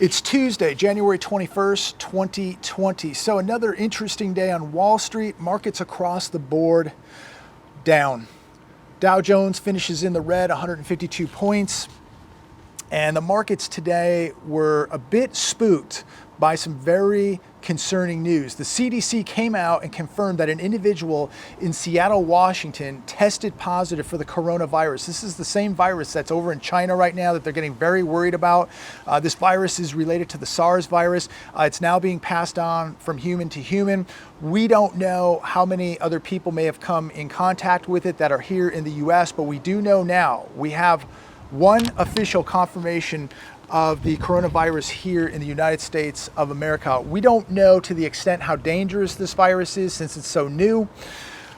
It's Tuesday, January 21st, 2020. So another interesting day on Wall Street. Markets across the board down. Dow Jones finishes in the red, 152 points. And the markets today were a bit spooked by some very concerning news. The CDC came out and confirmed that an individual in Seattle, Washington tested positive for the coronavirus. This is the same virus that's over in China right now that they're getting very worried about. This virus is related to the SARS virus. It's now being passed on from human to human. We don't know how many other people may have come in contact with it that are here in the US, but we do know now we have one official confirmation of the coronavirus here in the United States of America. We don't know to the extent how dangerous this virus is since it's so new.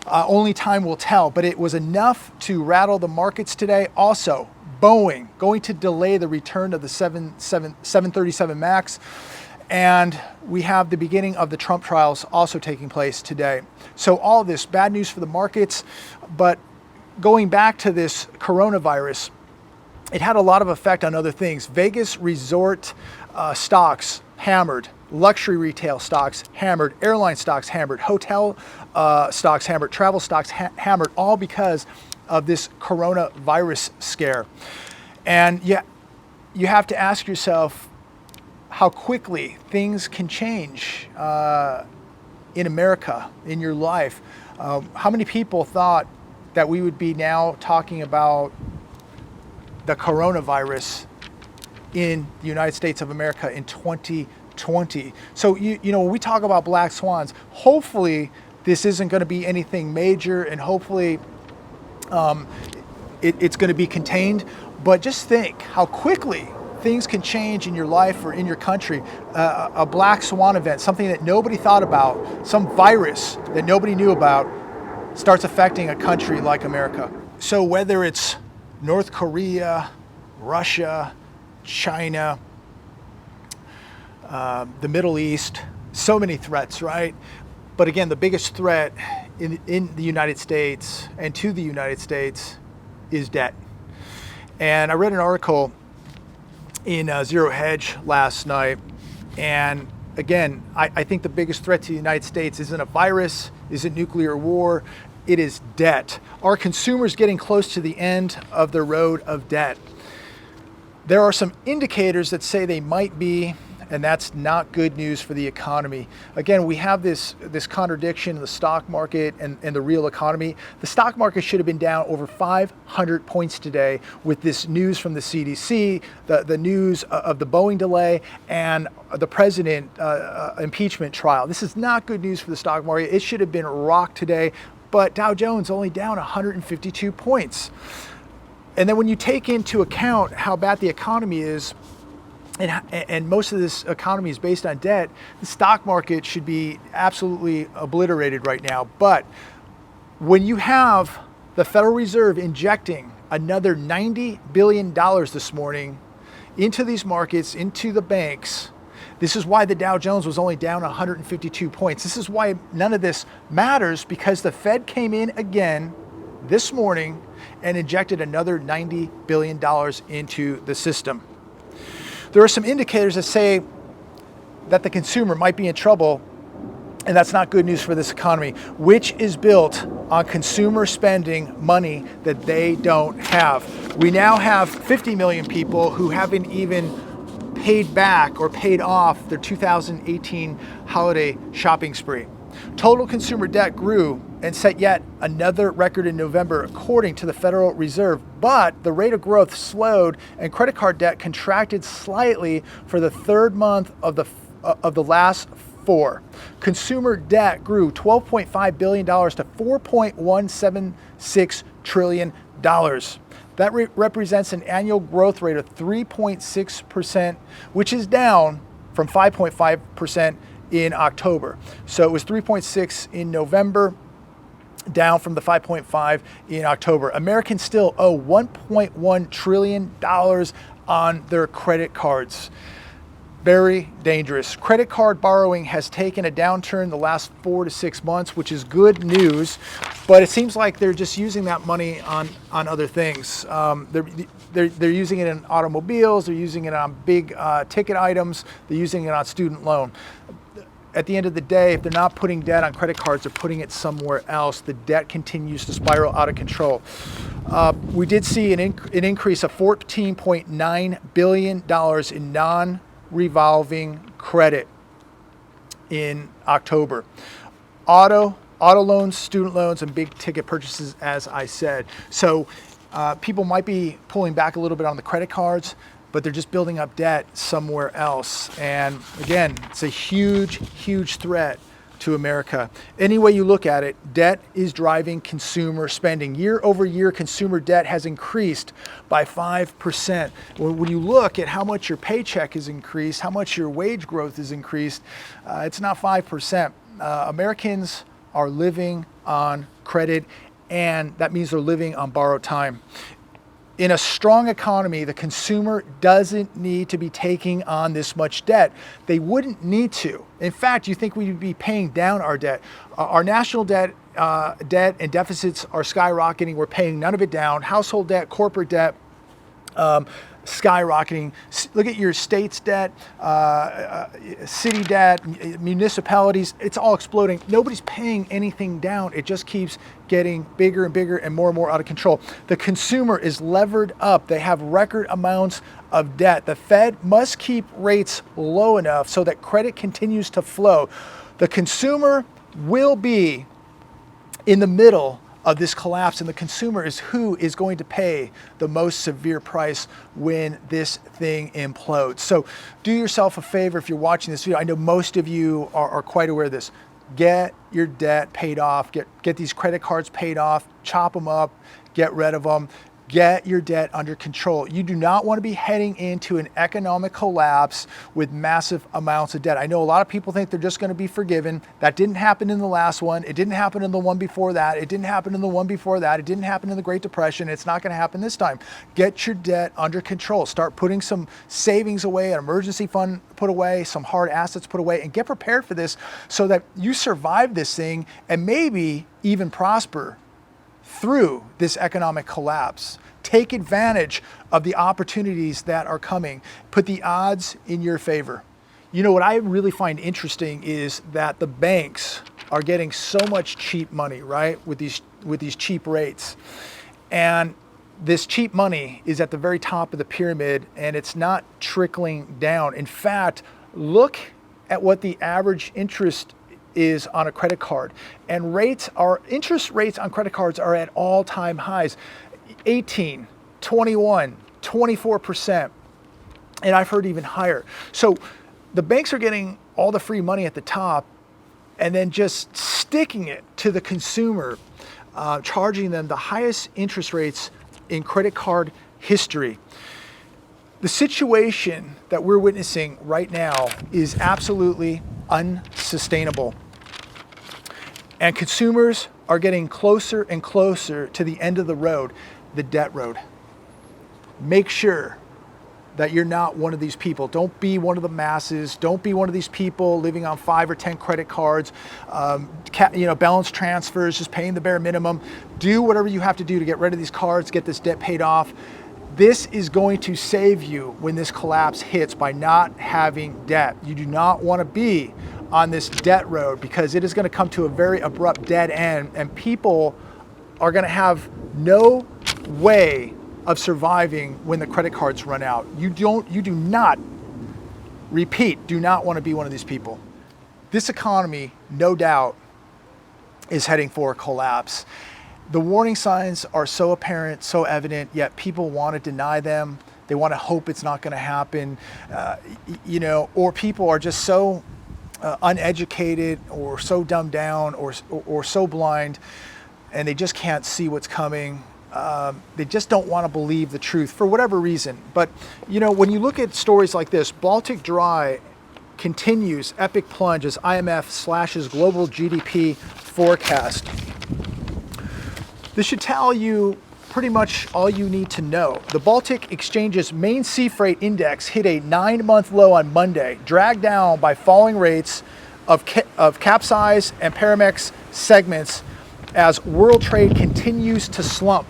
Only time will tell, but it was enough to rattle the markets today. Also, Boeing going to delay the return of the 737 MAX. And we have the beginning of the Trump trials also taking place today. So all this bad news for the markets, but going back to this coronavirus, it had a lot of effect on other things. Vegas resort stocks hammered, luxury retail stocks hammered, airline stocks hammered, hotel stocks hammered, travel stocks hammered, all because of this coronavirus scare. And yet you have to ask yourself how quickly things can change in America, in your life. How many people thought that we would be now talking about the coronavirus in the United States of America in 2020. So, you know, when we talk about black swans, hopefully this isn't going to be anything major and hopefully it's going to be contained. But just think how quickly things can change in your life or in your country. A black swan event, something that nobody thought about, some virus that nobody knew about starts affecting a country like America. So whether it's North Korea, Russia, China, the Middle East, so many threats, right? But again, the biggest threat in the United States and to the United States is debt. And I read an article in Zero Hedge last night. And again, I think the biggest threat to the United States isn't a virus, isn't nuclear war, it is debt. Are consumers getting close to the end of the road of debt? There are some indicators that say they might be, and that's not good news for the economy. Again, we have this contradiction in the stock market and the real economy. The stock market should have been down over 500 points today with this news from the CDC, the news of the Boeing delay, and the president impeachment trial. This is not good news for the stock market. It should have been rocked today. But Dow Jones only down 152 points. And then when you take into account how bad the economy is, and most of this economy is based on debt, the stock market should be absolutely obliterated right now. But when you have the Federal Reserve injecting another $90 billion this morning into these markets, into the banks, this is why the Dow Jones was only down 152 points. This is why none of this matters, because the Fed came in again this morning and injected another $90 billion into the system. There are some indicators that say that the consumer might be in trouble, and that's not good news for this economy, which is built on consumer spending money that they don't have. We now have 50 million people who haven't even paid back or paid off their 2018 holiday shopping spree. Total consumer debt grew and set yet another record in November, according to the Federal Reserve. But the rate of growth slowed and credit card debt contracted slightly for the third month of the last four. Consumer debt grew $12.5 billion to $4.176 trillion. That represents an annual growth rate of 3.6%, which is down from 5.5% in October. So it was 3.6 in November, down from the 5.5 in October. Americans still owe $1.1 trillion on their credit cards. Very dangerous. Credit card borrowing has taken a downturn the last 4 to 6 months, which is good news, but it seems like they're just using that money on other things. They're using it in automobiles, they're using it on big ticket items, they're using it on student loan. At the end of the day, if they're not putting debt on credit cards, they're putting it somewhere else. The debt continues to spiral out of control. We did see an increase of $14.9 billion in non-revolving credit in October. Auto loans, student loans, and big ticket purchases, as I said. So people might be pulling back a little bit on the credit cards, but they're just building up debt somewhere else. And again, it's a huge, huge threat to America. Any way you look at it, debt is driving consumer spending. Year over year, consumer debt has increased by 5%. When you look at how much your paycheck has increased, how much your wage growth has increased, it's not 5%. Americans are living on credit, and that means they're living on borrowed time. In a strong economy, the consumer doesn't need to be taking on this much debt. They wouldn't need to. In fact, you think we'd be paying down our debt. Our national debt and deficits are skyrocketing. We're paying none of it down. Household debt, corporate debt, skyrocketing. Look at your state's debt, city debt, municipalities. It's all exploding. Nobody's paying anything down. It just keeps getting bigger and bigger and more out of control. The consumer is levered up. They have record amounts of debt. The Fed must keep rates low enough so that credit continues to flow. The consumer will be in the middle of this collapse, and the consumer is who is going to pay the most severe price when this thing implodes. So do yourself a favor if you're watching this video. I know most of you are quite aware of this. Get your debt paid off, get these credit cards paid off, chop them up, get rid of them. Get your debt under control. You do not want to be heading into an economic collapse with massive amounts of debt. I know a lot of people think they're just going to be forgiven. That didn't happen in the last one. It didn't happen in the one before that. It didn't happen in the one before that. It didn't happen in the Great Depression. It's not going to happen this time. Get your debt under control. Start putting some savings away, an emergency fund put away, some hard assets put away, and get prepared for this so that you survive this thing and maybe even prosper through this economic collapse. Take advantage of the opportunities that are coming. Put the odds in your favor. You know, what I really find interesting is that the banks are getting so much cheap money, right? With these cheap rates. And this cheap money is at the very top of the pyramid, and it's not trickling down. In fact, look at what the average interest is on a credit card. And interest rates on credit cards are at all-time highs. 18, 21, 24%, and I've heard even higher. So the banks are getting all the free money at the top and then just sticking it to the consumer, charging them the highest interest rates in credit card history. The situation that we're witnessing right now is absolutely unsustainable. And consumers are getting closer and closer to the end of the road, the debt road. Make sure that you're not one of these people. Don't be one of the masses. Don't be one of these people living on 5 or 10 credit cards, balance transfers, just paying the bare minimum. Do whatever you have to do to get rid of these cards, get this debt paid off. This is going to save you when this collapse hits by not having debt. You do not want to be on this debt road because it is going to come to a very abrupt dead end, and people are going to have no way of surviving when the credit cards run out. You do not want to be one of these people. This economy, no doubt, is heading for a collapse. The warning signs are so apparent, so evident, yet people want to deny them. They want to hope it's not going to happen, or people are just so uneducated or so dumbed down or so blind, and they just can't see what's coming. They just don't want to believe the truth for whatever reason. But, when you look at stories like this, Baltic Dry continues epic plunge as IMF slashes global GDP forecast. This should tell you pretty much all you need to know. The Baltic Exchange's main sea freight index hit a 9-month low on Monday, dragged down by falling rates of Capesize and Panamax segments as world trade continues to slump.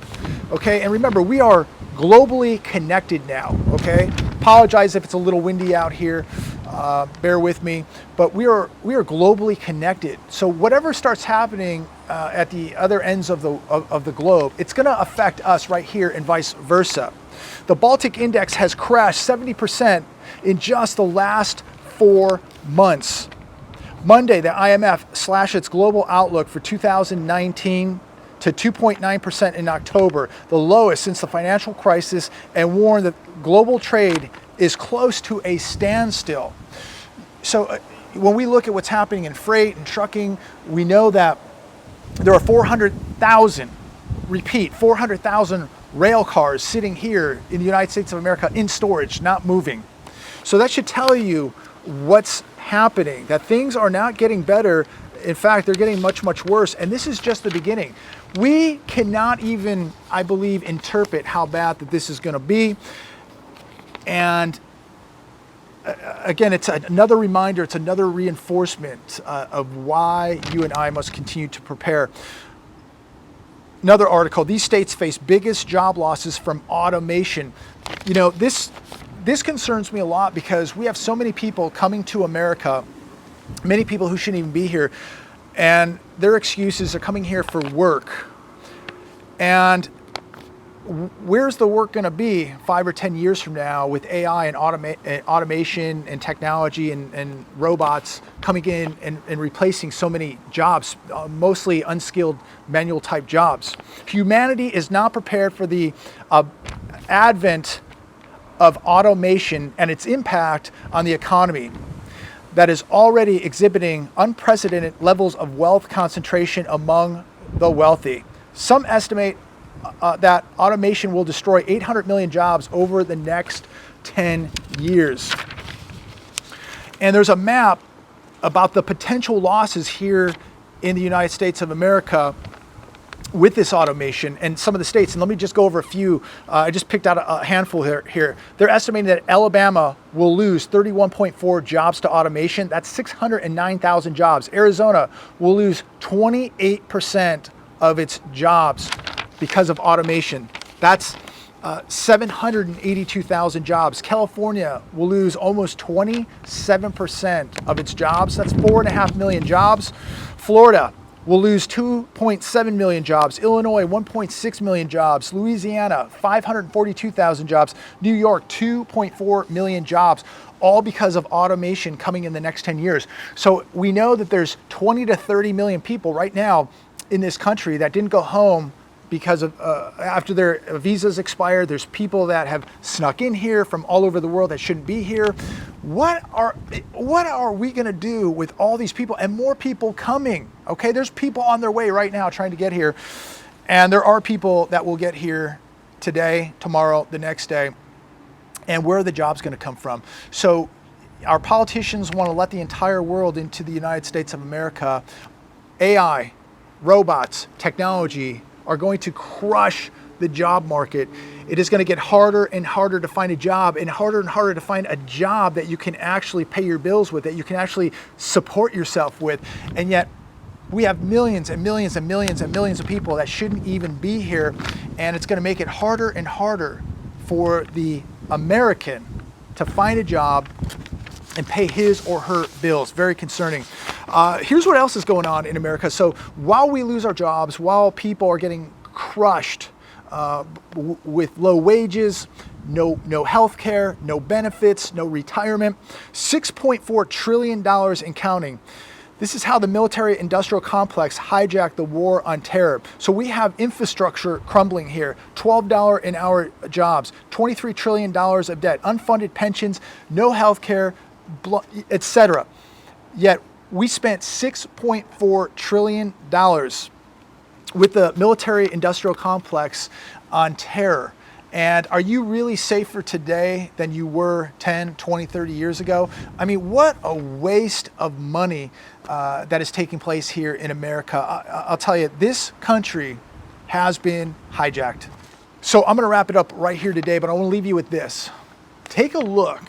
Okay, and remember, we are globally connected now. Okay, apologize if it's a little windy out here. Bear with me, but we are globally connected. So whatever starts happening at the other ends of the globe, it's going to affect us right here and vice versa. The Baltic Index has crashed 70% in just the last 4 months. Monday, the IMF slashed its global outlook for 2019 to 2.9% in October, the lowest since the financial crisis, and warned that global trade is close to a standstill. So when we look at what's happening in freight and trucking, we know that there are 400,000, repeat, 400,000 rail cars sitting here in the United States of America in storage, not moving. So that should tell you what's happening, that things are not getting better. In fact, they're getting much, much worse. And this is just the beginning. We cannot even, I believe, interpret how bad that this is going to be. And again, it's another reminder, it's another reinforcement of why you and I must continue to prepare. Another article, these states face biggest job losses from automation. You know, this concerns me a lot because we have so many people coming to America, many people who shouldn't even be here, and their excuses are coming here for work. And where's the work going to be 5 or 10 years from now with AI and automation and technology and robots coming in and replacing so many jobs, mostly unskilled manual type jobs? Humanity is not prepared for the advent of automation and its impact on the economy that is already exhibiting unprecedented levels of wealth concentration among the wealthy. Some estimate that automation will destroy 800 million jobs over the next 10 years. And there's a map about the potential losses here in the United States of America with this automation and some of the states. And let me just go over a few. I just picked out a handful here. They're estimating that Alabama will lose 31.4 jobs to automation. That's 609,000 jobs. Arizona will lose 28% of its jobs because of automation. That's 782,000 jobs. California will lose almost 27% of its jobs. That's 4.5 million jobs. Florida will lose 2.7 million jobs. Illinois, 1.6 million jobs. Louisiana, 542,000 jobs. New York, 2.4 million jobs, all because of automation coming in the next 10 years. So we know that there's 20 to 30 million people right now in this country that didn't go home because of after their visas expired. There's people that have snuck in here from all over the world that shouldn't be here. What are we going to do with all these people and more people coming? Okay, there's people on their way right now trying to get here, and there are people that will get here today, tomorrow, the next day. And where are the jobs going to come from? So our politicians want to let the entire world into the United States of America. AI, robots, technology are going to crush the job market. It is going to get harder and harder to find a job, and harder to find a job that you can actually pay your bills with, that you can actually support yourself with. And yet we have millions and millions and millions and millions of people that shouldn't even be here. And it's going to make it harder and harder for the American to find a job and pay his or her bills. Very concerning. Here's what else is going on in America. So while we lose our jobs, while people are getting crushed with low wages, no health care, no benefits, no retirement, $6.4 trillion and counting. This is how the military-industrial complex hijacked the war on terror. So we have infrastructure crumbling here, $12 an hour jobs, $23 trillion of debt, unfunded pensions, no health care, etc. Yet we spent $6.4 trillion with the military-industrial complex on terror. And are you really safer today than you were 10, 20, 30 years ago? I mean, what a waste of money that is taking place here in America. I'll tell you, this country has been hijacked. So I'm going to wrap it up right here today, but I want to leave you with this. Take a look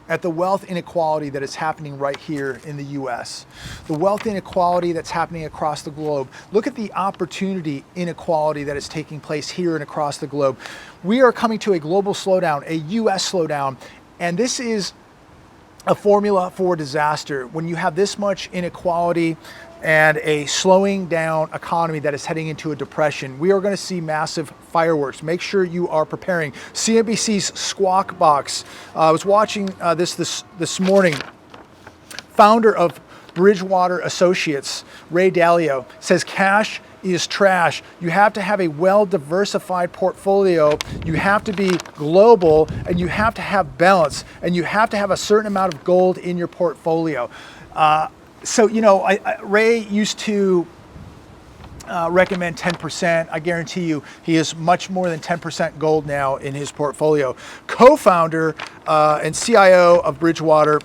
at the wealth inequality that is happening right here in the US, the wealth inequality that's happening across the globe. Look at the opportunity inequality that is taking place here and across the globe. We are coming to a global slowdown, a US slowdown, and this is a formula for disaster. When you have this much inequality and a slowing down economy that is heading into a depression, we are going to see massive fireworks. Make sure you are preparing. CNBC's Squawk Box. I was watching this morning. Founder of Bridgewater Associates, Ray Dalio, says cash is trash. You have to have a well-diversified portfolio. You have to be global, and you have to have balance, and you have to have a certain amount of gold in your portfolio. So, you know, Ray used to recommend 10%. I guarantee you he has much more than 10% gold now in his portfolio. Co-founder and CIO of Bridgewater,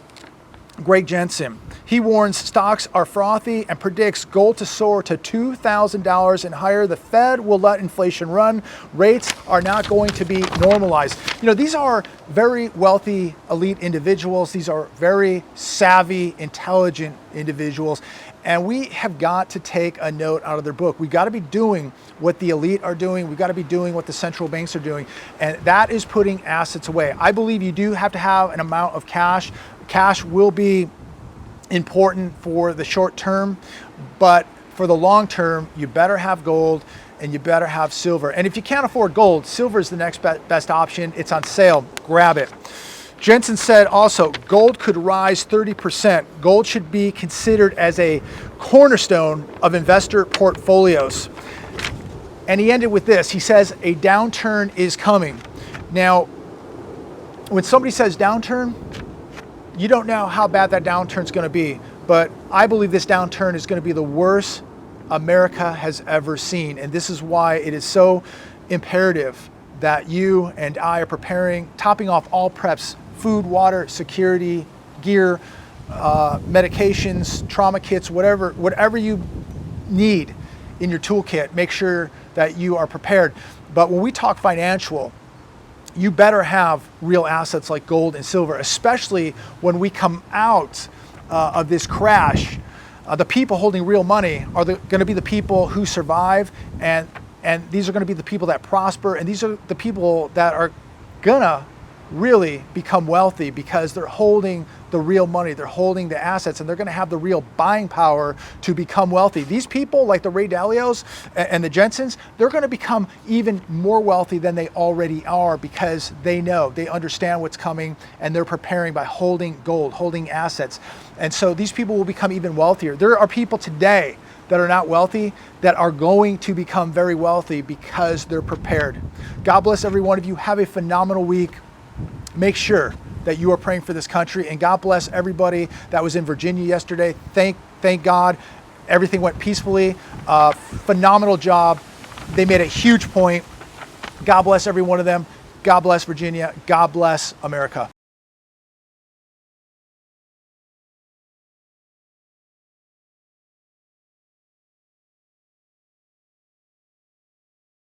Greg Jensen, he warns stocks are frothy and predicts gold to soar to $2,000 and higher. The Fed will let inflation run. Rates are not going to be normalized. You know, these are very wealthy, elite individuals. These are very savvy, intelligent individuals. And we have got to take a note out of their book. We've got to be doing what the elite are doing. We've got to be doing what the central banks are doing. And that is putting assets away. I believe you do have to have an amount of cash. Cash will be important for the short term, but for the long term, you better have gold and you better have silver. And if you can't afford gold, silver is the next best option. It's on sale. Grab it. Jensen said also, gold could rise 30%. Gold should be considered as a cornerstone of investor portfolios. And he ended with this. He says, a downturn is coming. Now, when somebody says downturn, you don't know how bad that downturn is going to be, but I believe this downturn is going to be the worst America has ever seen. And this is why it is so imperative that you and I are preparing, topping off all preps, food, water, security, gear, medications, trauma kits, whatever you need in your toolkit. Make sure that you are prepared. But when we talk financial, you better have real assets like gold and silver, especially when we come out of this crash. The people holding real money are going to be the people who survive, and these are going to be the people that prosper, and these are the people that are going to really become wealthy because they're holding the real money, they're holding the assets, and they're going to have the real buying power to become wealthy. These people, like the Ray Dalios and the Jensens, they're going to become even more wealthy than they already are because they know, they understand what's coming, and they're preparing by holding gold, holding assets. And so these people will become even wealthier. There are people today that are not wealthy that are going to become very wealthy because they're prepared. God bless every one of you. Have a phenomenal week. Make sure that you are praying for this country, and God bless everybody that was in Virginia yesterday. Thank God everything went peacefully. Phenomenal job. They made a huge point. God bless every one of them. God bless Virginia. God bless America.